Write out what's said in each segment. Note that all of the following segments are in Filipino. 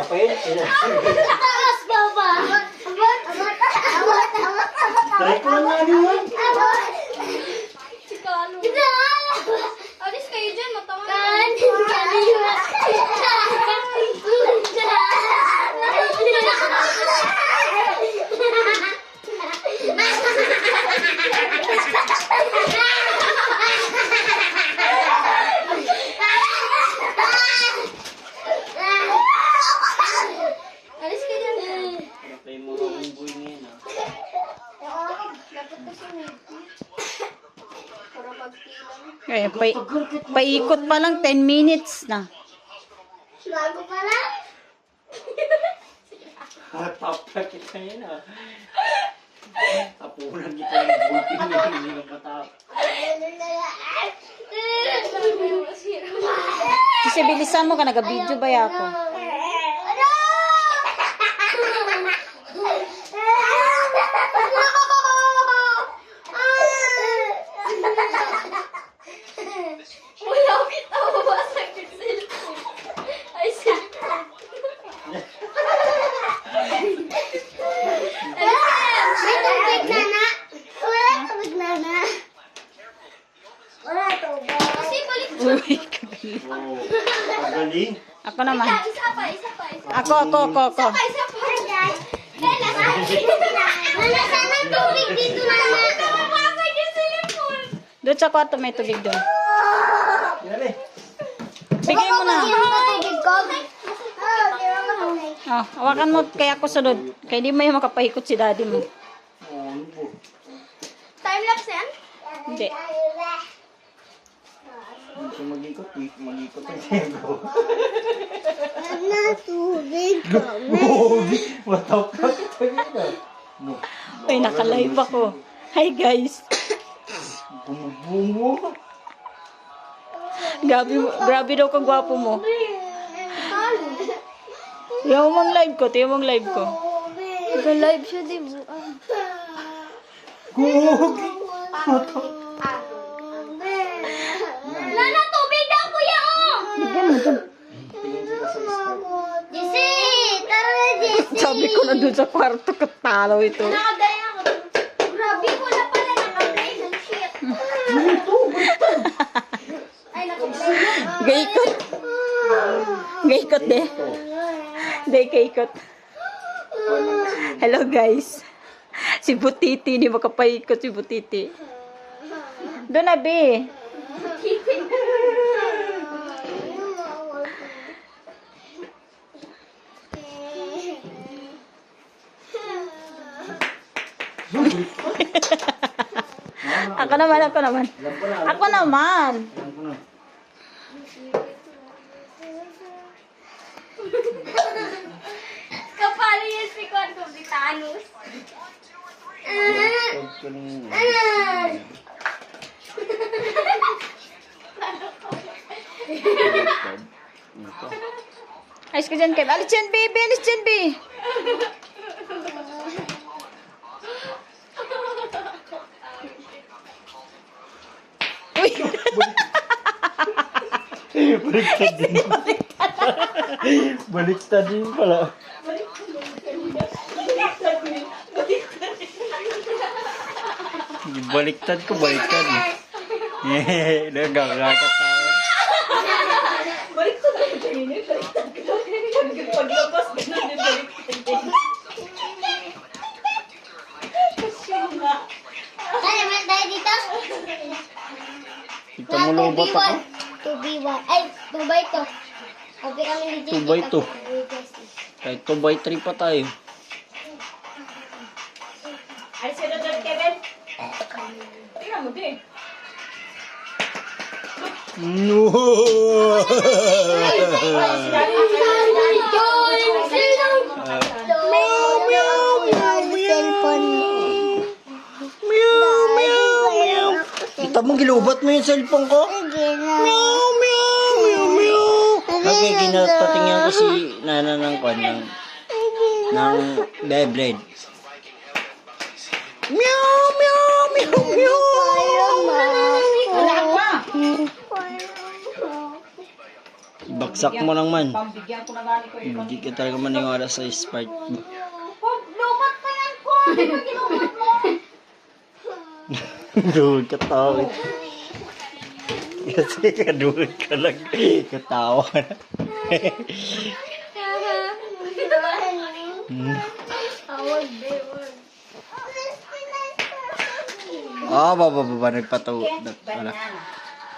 Kapit. Taas ba ba? Try ko lang nga yun. Si Kalo. Alis kayo dyan, matawa na. Alis kayo dyan. Patay mo ang buhay ngayon ah. Dapat kasi may para magpilang. Kaya, paikot pa lang 10 minutes na. Bago pa lang. Tapos kita yan ah. Tapunan kita yung buhay niya. Hindi na matapos. Kasi bilisan mo ka, nag-video ba ako? Wala kita mabasag yung cellphone. Ay, cellphone. May tubig na na. Wala tubig na na. Wala tubig. Kasi balik mo. Uy, Oo. Ang galing. ako naman. Isa pa. Ako. Isa pa. Kaya wala sana tubig dito na na. Mabasag yung cellphone. Doon sa kwarto may tubig doon. Dali. Bigay mo na. Tubig ko. Oh, hawakan mo kaya ako sunod. Kaya di mo yung makapahikot si daddy mo. Oo, ano po? Time-lapse yan? Hindi. Hindi siya mag-ikot. Mag-ikot ang siyempre. Wala tubig Gogi! Matapos kita yun ah. No. Uy, naka-live ako. Hi guys. Bumubungo. Grabe daw kang gwapo mo. Tiyo mong live ko. Nag-live siya, di ba? Gogi! Lala, tubig daw, kuya, oh! Bigyan mo doon. Tingin sila sa start. Jesse! Tara na, Jesse! Sabi ko na doon sa kwarto, katalo ito. Nakagaya ako. Grabe, wala pala nakagaya ng shit. Ay, nakagaya. Gaykot. Gaykot de. De, gaykot. Hello guys. Si Butiti, di makapaikot si Butiti. Doon na, be. Ako naman. Alam ko na. Ako naman. Alam ko na. Kapalo yung sikon ko, di Thanos. Huwag ko nang- Ayos ka dyan, Kev. Alis dyan, baby. Alis dyan, baby. Uy. Baliktad din. Baliktad din pala. Baliktad ko, baliktad. Nagagakat tayo. Baliktad ka dyan. Baliktad ka dyan. Paglabas ka na din, baliktad. Kaya naman tayo dito? Kita mo lobot ako. 2B1. Ay, 2x2. Okay kami dito. 2x2. Kahit 2x3 pa tayo. Ay, sino dyan, Kevin? Tingnan mo din. No! Kita mo, gilubat mo yung cellphone ko? Meow, meow, meow, meow. Okay, ginapatingnan ko si Nana ng kwan, ng Beyblade. Meow, meow, meow, meow. Wala pa. Baksak mo lang man. Pambigyan ko na gani ko. Hindi ka talaga maniwala sa Sprite. Lumat pa yan ko. Di ba ginumat mo? Duhod ka tao. Kasi kaduhod ka lang. Katawa ka na. Awag, bewag. Baba.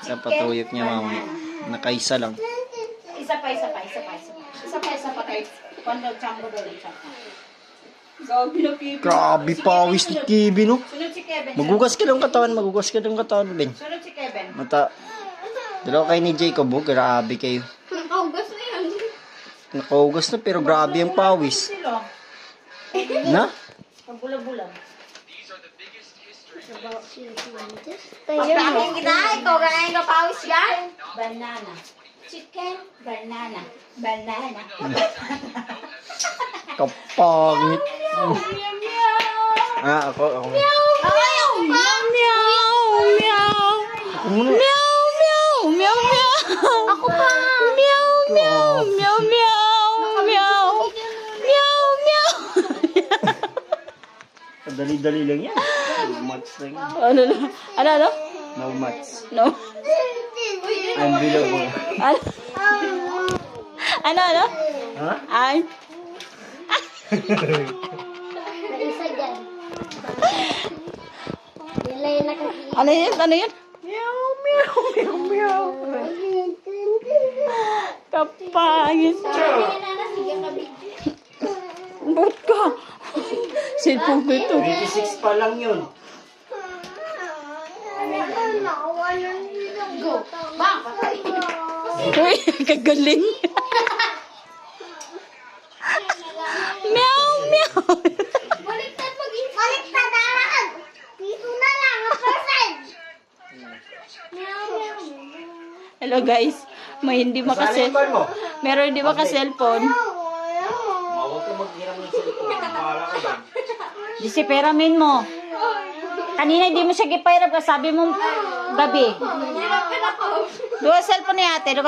Napatuyok niya mami. Nakaisa lang. Isa pa. Kahit pando chambo doon. Gabi na Kevin. Grabe pawis ni Kevin, no? Sunod si Kevin. Magugas ka ng katawan, Ben. Sunod si Kevin. Mata. Dalawa kayo ni Jacob, oh. Grabe kayo. Nakaugas na yan. Nakaugas na, pero grabe ang pawis. Silo. Na? Pagbulag-bulag. Pagkain kita, ikaw kaya ka pawis yan? Banana. Chicken. Banana. Banana. Kapangit. Ako. Ayaw! Meow! Meow! Ako muna. Ako pa! Dali-dali lang yan. No mats lang yan. Ano? No mats. No. Unbelievable. Ano? Ha? Ay. May isa dyan. Nilay nakakita. Ano yun? Meow. Kapangit. Sige ka, baby. Ba't ka? Cellphone ko ito. 26 pa lang yun. Go. Bang! Uy, kagaling. Meow. Baliktad mag-in. Baliktad daraan. Dito na lang. Ang percent. Meow. Hello guys. May hindi Saan maka-cellphone. mo? Meron hindi maka-cellphone. Huwag ka mag-hirap ng cellphone. Bahala ka dyan. Disiperamin mo. Kanina hindi mo siya gipahirap ka. Sabi mo gabi. Hirapan ako. Duha cellphone ni ate. Meow.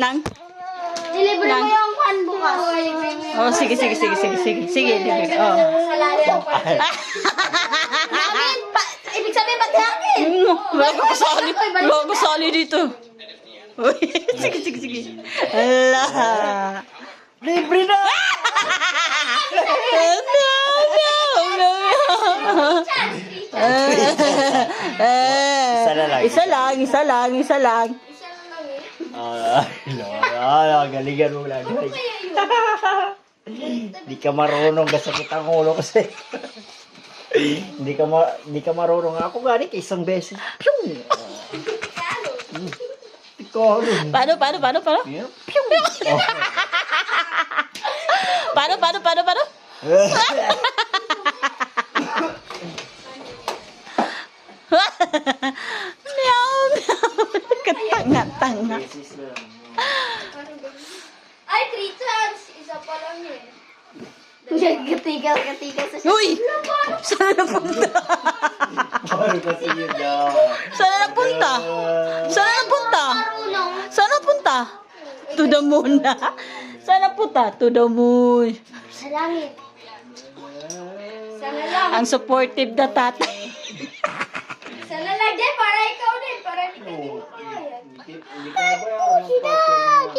Nang? Deliver mo yung kwan bukas. Oh, sige. Sige, libre. Oh. Salari ang kwan. Ibig sabihin, ba't yakin? Wala ko kasali dito. Uy, sige. Ala. Libre na! Isa lang. Galingan mo lang. Hindi ka marunong gasakit ang ulo kasi. Hindi ka marunong. Ako gani ka isang beses. Pyong! Ikaw. Paano? Pyong! Paano? Meow. Katanga-tanga. Ay, 3 chance. Isa pa lang yun. Katigal sa Uy! Saan napunta? Paano kasi yun daw? Saan napunta? marunong. Saan napunta? To the moon na. Saan napunta? To the moon. Sa langit. Sana lang. Ang supportive na tatay. Sana lang din, para ikaw din. Para hindi ka din makaya. Hindi ka nabayaran ng parcel mo.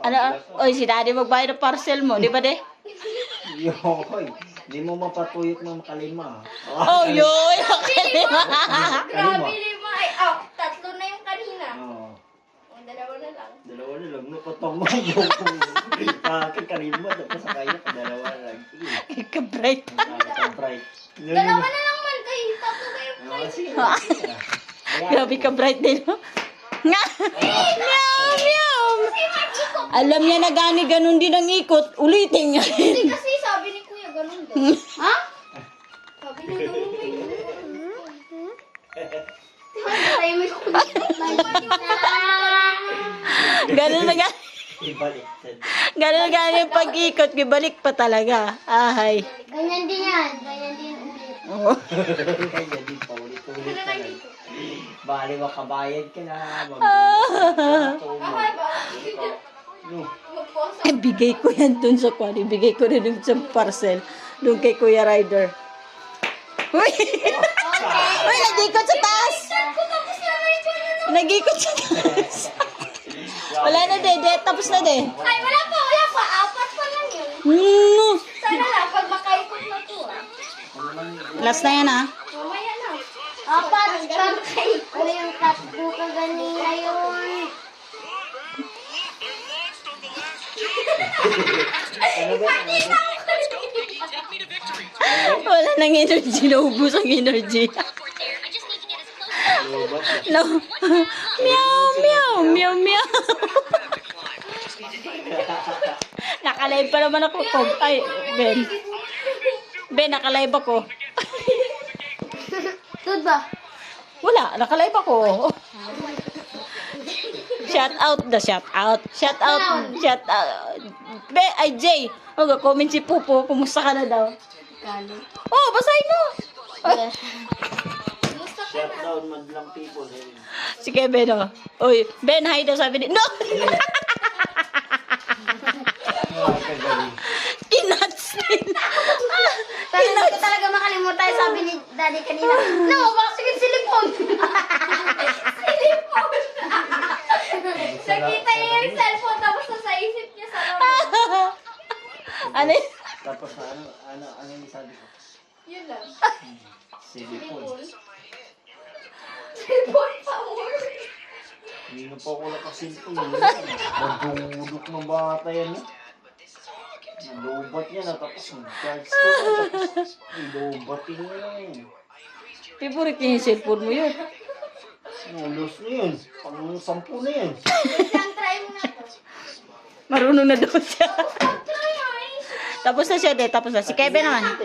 Ano? Oy, si daddy magbayad ng parcel mo. Di ba de? Yoy, hindi mo mapatuyok ng makalima. Oh, yoy. Okay. Grabe lima. Ay, tatlo na yung kanina. Oo. O, dalawa na lang. Dalawa na lang. Napatong mo yung aking kalima. Tapos sa kanya, dalawa na lang. Sige. Ka-bright. Bright. Dalawa na lang man kayo. Tatlo kayo. Sige. Grabe ka-bright din. Nga. Meow. Alam niya na gani ganun din ang ikot. Ulitin niya. Hindi kasi sabi ni Kuya ganun din. Ha? Sabi niya ganun din. Tayo may kulit. Ganun na ganun. Ibaliktad. Ganun na ganun yung pag-ikot. Gibalik pa talaga. Ahay. Ganyan din yan. Ganyan din ulit. Oo. Kaya di pa ulit-ulit ka lang. Bali makabayad ka na. Bigay ko yan dun sa kwan. Ibigay ko rin dun sa parcel. Dun kay Kuya Ryder. Uy! Uy, nag-ikot sa taas! Nag-ikot sa taas. Wala na, Dede. Tapos na, De. Ay, wala pa. Apat pa lang yun. Sana lang, pag makaikot na to. Last na yan, ah. Mamaya na. Apat, pag makaikot. Yung tatlo ka ganina yun. Wala nang energy. Naubos ang energy. No. Meow, meow, meow, meow. Nakalive pa naman ako. Ay, Ben. Ben, nakalive ako. Good ba? Wala, nakalive ako. Shout out. Be, ay, Jay. Comment si Pupo. Kumusta ka na daw? Oh, basahin mo. Shut down madlang people. Si Kevin, oh. Uy, Ben, hi daw sabi ni... No! Kinats din. Pero hindi ko talaga makalimutan, sabi ni Daddy kanina. No, bakit yung silipon? Silipon. Nakita niya yung cellphone, tapos nasa isip niya sa loob. Ano yun? Tapos ano yung sabi ko? Yun lang. Silipon. Silipon pa more. Hindi na pa ako nakasilpon. Madudok ng bata yan. Nalubat niya na tapos mag-charge ko. Tapos ilubatin niya yun. Favorite niya yung cellphone mo yun. Ulos na yun. Pang 10 na yun. Isang try mo na to. Marunong na daw siya. Try, ay. Tapos na siya, de. Tapos na. Si Kevin naman.